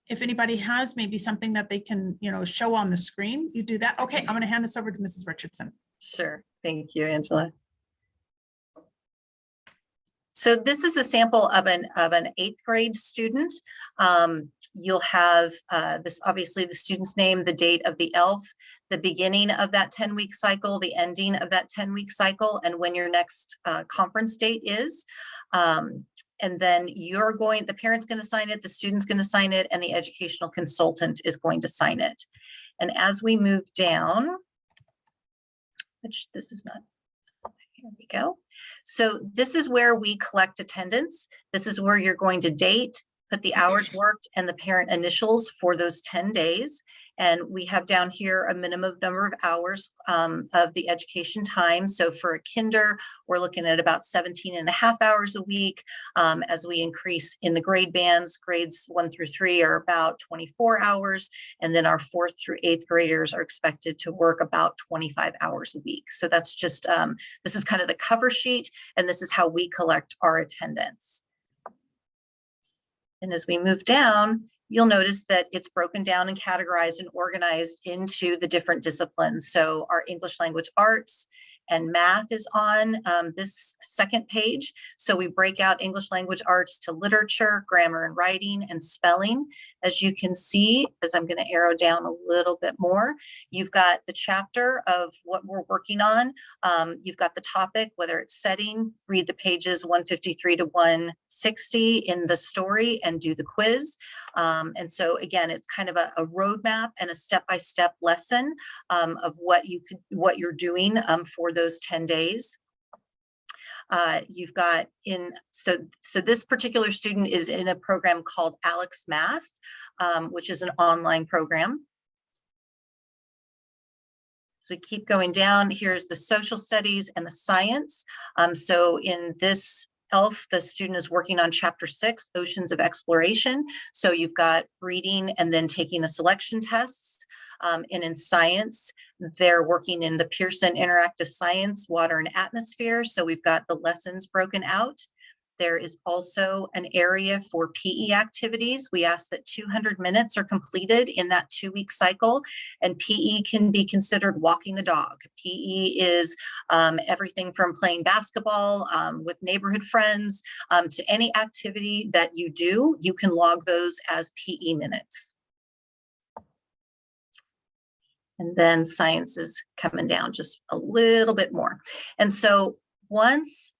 C: anybody has maybe something that they can, show on the screen. You do that. Okay, I'm going to hand this over to Mrs. Richardson.
A: Sure. Thank you, Angela. So this is a sample of an 8th grade student. You'll have this, obviously the student's name, the date of the ELF, the beginning of that 10-week cycle, the ending of that 10-week cycle, and when your next conference date is. And then the parent's going to sign it, the student's going to sign it, and the educational consultant is going to sign it. And as we move down, which this is not, here we go. So this is where we collect attendance. This is where you're going to date, put the hours worked and the parent initials for those 10 days. And we have down here a minimum number of hours of the education time. So for a kinder, we're looking at about 17.5 hours a week. As we increase in the grade bands, grades 1 through 3 are about 24 hours. And then our 4th through 8th graders are expected to work about 25 hours a week. So that's just, this is kind of the cover sheet, and this is how we collect our attendance. And as we move down, you'll notice that it's broken down and categorized and organized into the different disciplines. So our English language arts and math is on this second page. So we break out English language arts to literature, grammar and writing, and spelling. As you can see, as I'm going to arrow down a little bit more, you've got the chapter of what we're working on. You've got the topic, whether it's setting, read the pages 153 to 160 in the story and do the quiz. And so again, it's kind of a roadmap and a step-by-step lesson of what you're doing for those 10 days. You've got so this particular student is in a program called Alex Math, which is an online program. So we keep going down. Here's the social studies and the science. So in this ELF, the student is working on chapter 6, Oceans of Exploration. So you've got reading and then taking the selection tests. And in science, they're working in the Pearson Interactive Science, Water and Atmosphere. So we've got the lessons broken out. There is also an area for PE activities. We ask that 200 minutes are completed in that 2-week cycle, and PE can be considered walking the dog. PE is everything from playing basketball with neighborhood friends to any activity that you do. You can log those as PE minutes. And then science is coming down just a little bit more. And so once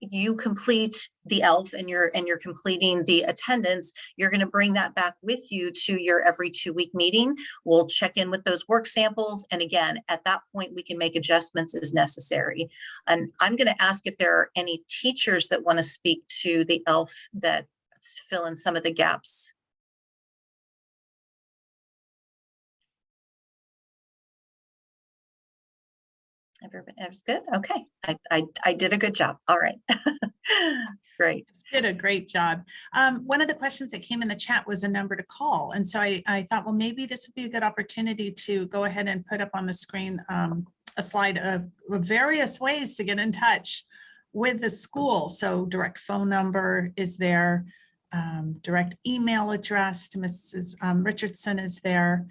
A: you complete the ELF and you're completing the attendance, you're going to bring that back with you to your every 2-week meeting. We'll check in with those work samples. And again, at that point, we can make adjustments as necessary. And I'm going to ask if there are any teachers that want to speak to the ELF that fill in some of the gaps. Everybody's good. Okay. I did a good job. All right. Great.
C: Did a great job. One of the questions that came in the chat was a number to call. And so I thought, well, maybe this would be a good opportunity to go ahead and put up on the screen a slide of various ways to get in touch with the school. So direct phone number is there, direct email address to Mrs. Richardson is there.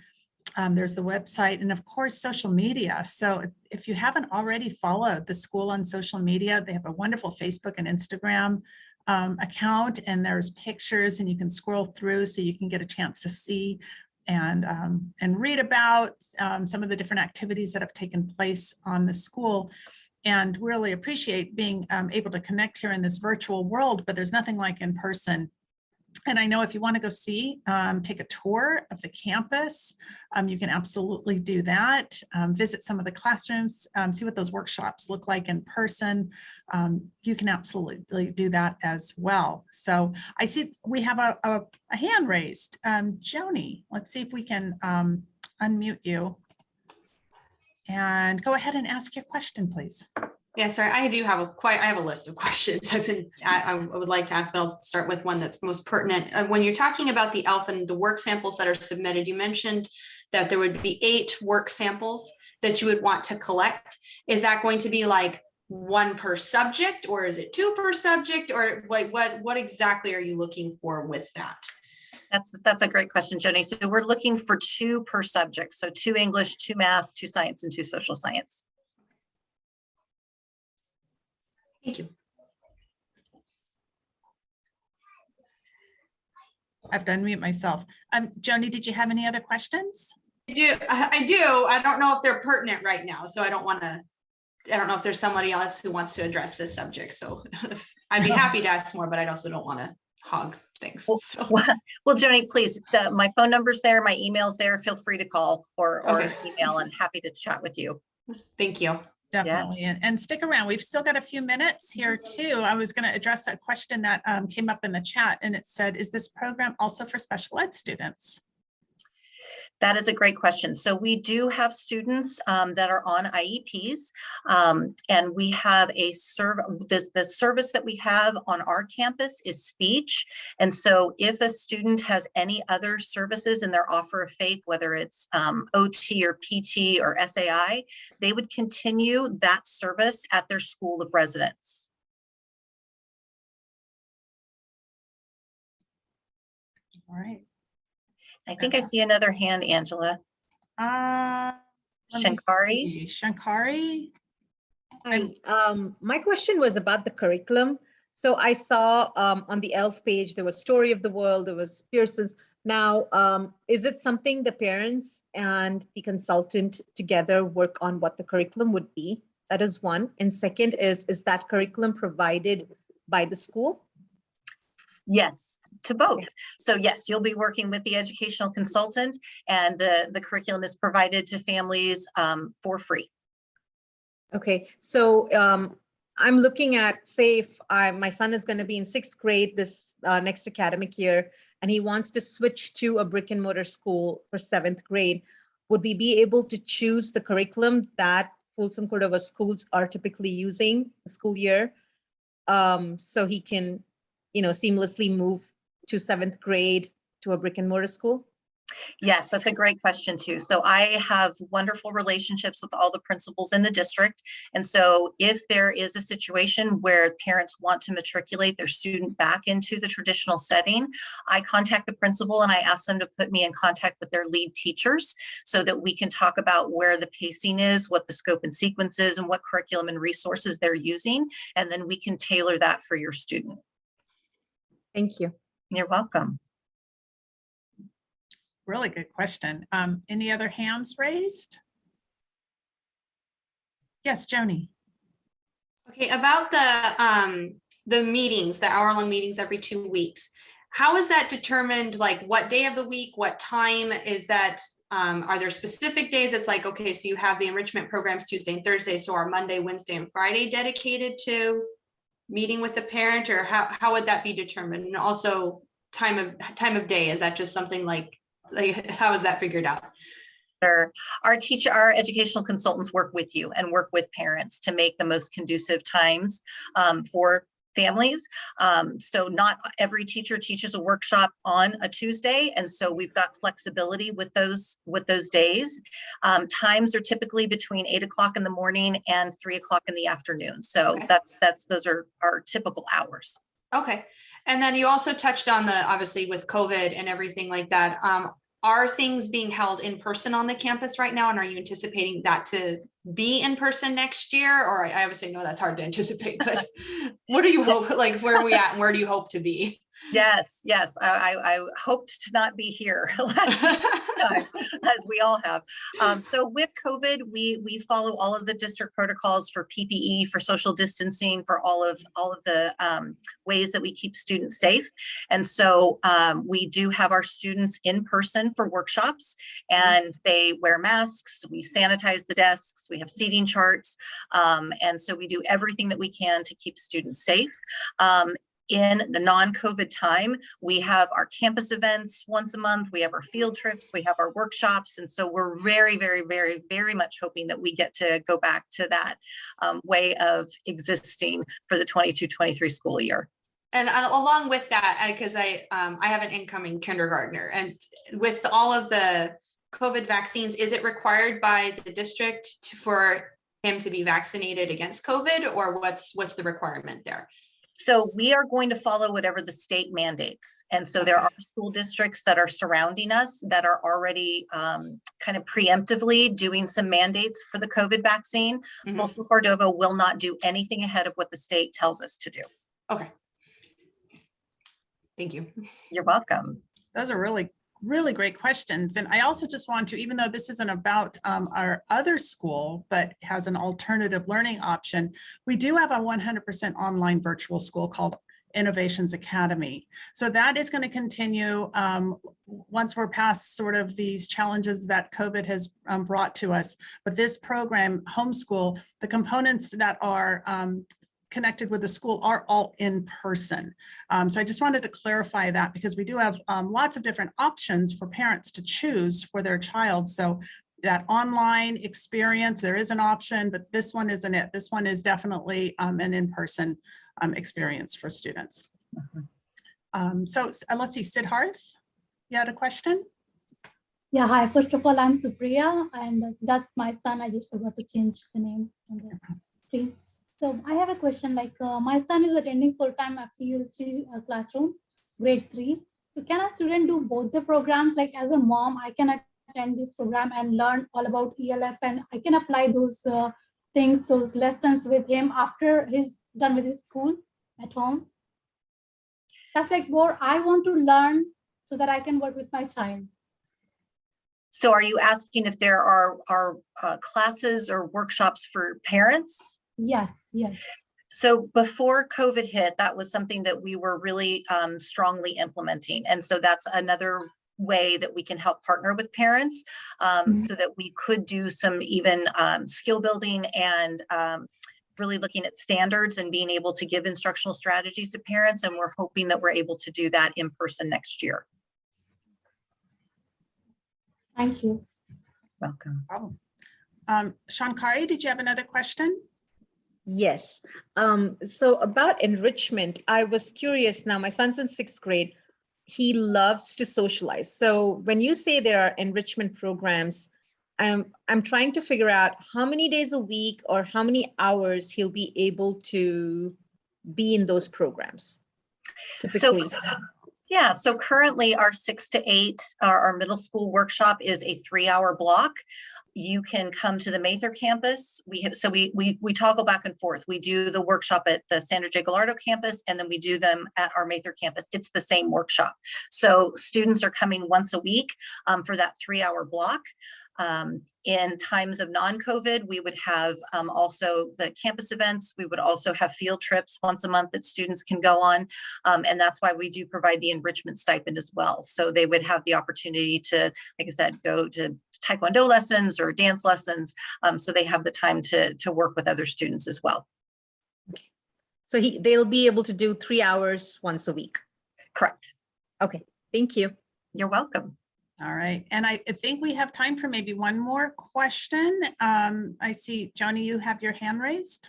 C: There's the website, and of course, social media. So if you haven't already followed the school on social media, they have a wonderful Facebook and Instagram account, and there's pictures, and you can scroll through so you can get a chance to see and read about some of the different activities that have taken place on the school. And really appreciate being able to connect here in this virtual world, but there's nothing like in person. And I know if you want to go see, take a tour of the campus, you can absolutely do that. Visit some of the classrooms, see what those workshops look like in person. You can absolutely do that as well. So I see we have a hand raised. Joni, let's see if we can unmute you. And go ahead and ask your question, please.
L: Yeah, sorry, I have a list of questions I would like to ask, but I'll start with one that's most pertinent. When you're talking about the ELF and the work samples that are submitted, you mentioned that there would be 8 work samples that you would want to collect. Is that going to be like 1 per subject, or is it 2 per subject, or like what exactly are you looking for with that?
A: That's a great question, Joni. So we're looking for 2 per subject. So 2 English, 2 math, 2 science, and 2 social science.
L: Thank you.
C: I have to unmute myself. Joni, did you have any other questions?
L: I do. I don't know if they're pertinent right now, so I don't want to don't know if there's somebody else who wants to address this subject. So I'd be happy to ask more, but I also don't want to hog things. So.
A: Well, Joni, please, my phone number's there, my email's there. Feel free to call or
L: Okay.
A: email, and happy to chat with you.
L: Thank you.
C: Definitely. And stick around. We've still got a few minutes here too. I was going to address a question that came up in the chat, and it said, is this program also for special ed students?
A: That is a great question. So we do have students that are on IEPs, and we have a the service that we have on our campus is speech. And so if a student has any other services in their offer of faith, whether it's OT or PT or SAI, they would continue that service at their school of residence.
C: All right.
A: I think I see another hand, Angela.
C: Let me
A: Shankari.
C: see. Shankari.
M: Hi, my question was about the curriculum. So I saw on the ELF page, there was Story of the World, there was Pearson's. Now, is it something the parents and the consultant together work on what the curriculum would be? That is one. And second is that curriculum provided by the school?
A: Yes, to both. So yes, you'll be working with the educational consultant, and the curriculum is provided to families for free.
M: Okay, so I'm looking at, say, if my son is going to be in 6th grade this next academic year, and he wants to switch to a brick and mortar school for 7th grade, would we be able to choose the curriculum that Folsom Cordova schools are typically using the school year, so he can, seamlessly move to 7th grade to a brick and mortar school?
A: Yes, that's a great question too. So I have wonderful relationships with all the principals in the district. And so if there is a situation where parents want to matriculate their student back into the traditional setting, I contact the principal and I ask them to put me in contact with their lead teachers so that we can talk about where the pacing is, what the scope and sequence is, and what curriculum and resources they're using. And then we can tailor that for your student.
M: Thank you.
A: You're welcome.
C: Really good question. Any other hands raised? Yes, Joni.
L: Okay, about the meetings, the hour-long meetings every 2 weeks. How is that determined? Like what day of the week, what time is that? Are there specific days? It's like, okay, so you have the enrichment programs Tuesday and Thursday. So are Monday, Wednesday, and Friday dedicated to meeting with the parent, or how would that be determined? And also time of day, is that just something like how is that figured out?
A: Sure. Our educational consultants work with you and work with parents to make the most conducive times for families. So not every teacher teaches a workshop on a Tuesday. And so we've got flexibility with those days. Times are typically between 8 o'clock in the morning and 3 o'clock in the afternoon. So
L: Okay.
A: those are our typical hours.
L: Okay. And then you also touched on obviously with COVID and everything like that. Are things being held in person on the campus right now? And are you anticipating that to be in person next year? Or I obviously know that's hard to anticipate, but what do you hope, like, where are we at and where do you hope to be?
A: Yes. I hoped to not be here last time, as we all have. So with COVID, we follow all of the district protocols for PPE, for social distancing, for all of the ways that we keep students safe. And so we do have our students in person for workshops, and they wear masks. We sanitize the desks. We have seating charts. And so we do everything that we can to keep students safe. In the non-COVID time, we have our campus events once a month. We have our field trips. We have our workshops. And so we're very, very, very, very much hoping that we get to go back to that way of existing for the 22-23 school year.
L: And along with that, because I have an incoming kindergartner, and with all of the COVID vaccines, is it required by the district for him to be vaccinated against COVID, or what's the requirement there?
A: So we are going to follow whatever the state mandates. And so there are school districts that are surrounding us that are already kind of preemptively doing some mandates for the COVID vaccine.
L: Mhm.
A: Folsom Cordova will not do anything ahead of what the state tells us to do.
L: Okay. Thank you.
A: You're welcome.
C: Those are really really great questions. And I also just want to, even though this isn't about our other school, but has an alternative learning option, we do have a 100% online virtual school called Innovations Academy. So that is going to continue once we're past sort of these challenges that COVID has brought to us. But this program, Homeschool, the components that are connected with the school are all in person. So I just wanted to clarify that because we do have lots of different options for parents to choose for their child. So that online experience, there is an option, but this one isn't it. This one is definitely an in-person experience for students. So let's see, Siddharth, you had a question?
N: Yeah, hi. First of all, I'm Supriya, and that's my son. I just forgot to change the name on the screen. So I have a question, like my son is attending full-time FCUST classroom, grade 3. So can a student do both the programs? Like as a mom, I can attend this program and learn all about ELF, and I can apply those things, those lessons with him after he's done with his school at home. That's like more I want to learn so that I can work with my child.
A: So are you asking if there are classes or workshops for parents?
N: Yes, yes.
A: So before COVID hit, that was something that we were really strongly implementing. And so that's another way that we can help partner with parents so that we could do some even skill building and really looking at standards and being able to give instructional strategies to parents. And we're hoping that we're able to do that in person next year.
N: Thank you.
A: Welcome.
C: Shankari, did you have another question?
M: Yes. So about enrichment, I was curious now, my son's in 6th grade. He loves to socialize. So when you say there are enrichment programs, I'm trying to figure out how many days a week or how many hours he'll be able to be in those programs typically.
A: So currently our 6 to 8, our middle school workshop is a 3-hour block. You can come to the Mather campus. We toggle back and forth. We do the workshop at the Sandra J. Gallardo campus, and then we do them at our Mather campus. It's the same workshop. So students are coming once a week for that 3-hour block. In times of non-COVID, we would have also the campus events. We would also have field trips once a month that students can go on. And that's why we do provide the enrichment stipend as well. So they would have the opportunity to, like I said, go to Taekwondo lessons or dance lessons. So they have the time to work with other students as well.
M: So they'll be able to do 3 hours once a week.
A: Correct.
M: Okay, thank you.
A: You're welcome.
C: All right, and I think we have time for maybe one more question. I see, Joni, you have your hand raised.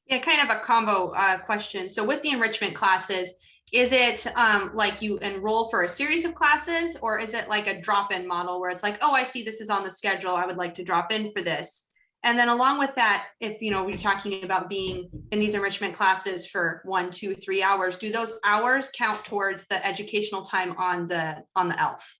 L: Yeah, kind of a combo question. So with the enrichment classes, is it like you enroll for a series of classes, or is it like a drop-in model where it's like, oh, I see this is on the schedule, I would like to drop in for this? And then along with that, if we're talking about being in these enrichment classes for 1, 2, 3 hours, do those hours count towards the educational time on the ELF?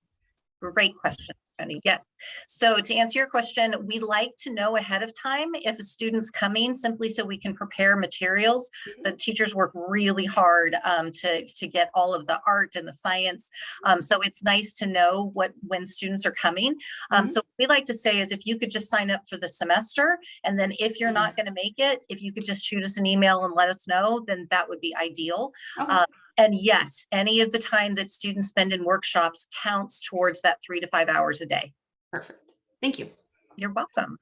A: Great question, Jenny. Yes. So to answer your question, we like to know ahead of time if a student's coming, simply so we can prepare materials. The teachers work really hard to get all of the art and the science. So it's nice to know when students are coming. So what we like to say is if you could just sign up for the semester, and then if you're not going to make it, if you could just shoot us an email and let us know, then that would be ideal.
L: Okay.
A: And yes, any of the time that students spend in workshops counts towards that 3 to 5 hours a day.
L: Perfect. Thank you.
A: You're welcome.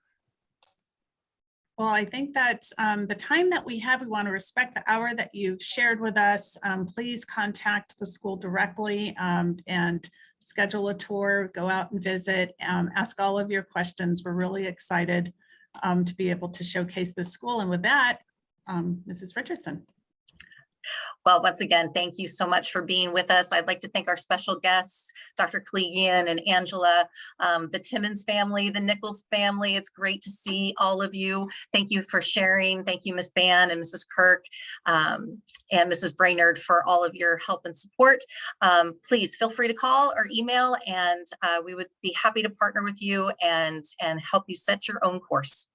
C: Well, I think that's the time that we have. We want to respect the hour that you've shared with us. Please contact the school directly and schedule a tour, go out and visit, ask all of your questions. We're really excited to be able to showcase this school. And with that, Mrs. Richardson.
A: Well, once again, thank you so much for being with us. I'd like to thank our special guests, Dr. Klegian and Angela, the Timmons family, the Nichols family. It's great to see all of you. Thank you for sharing. Thank you, Ms. Ban and Mrs. Kirk and Mrs. Brainerd for all of your help and support. Please feel free to call or email, and we would be happy to partner with you and help you set your own course.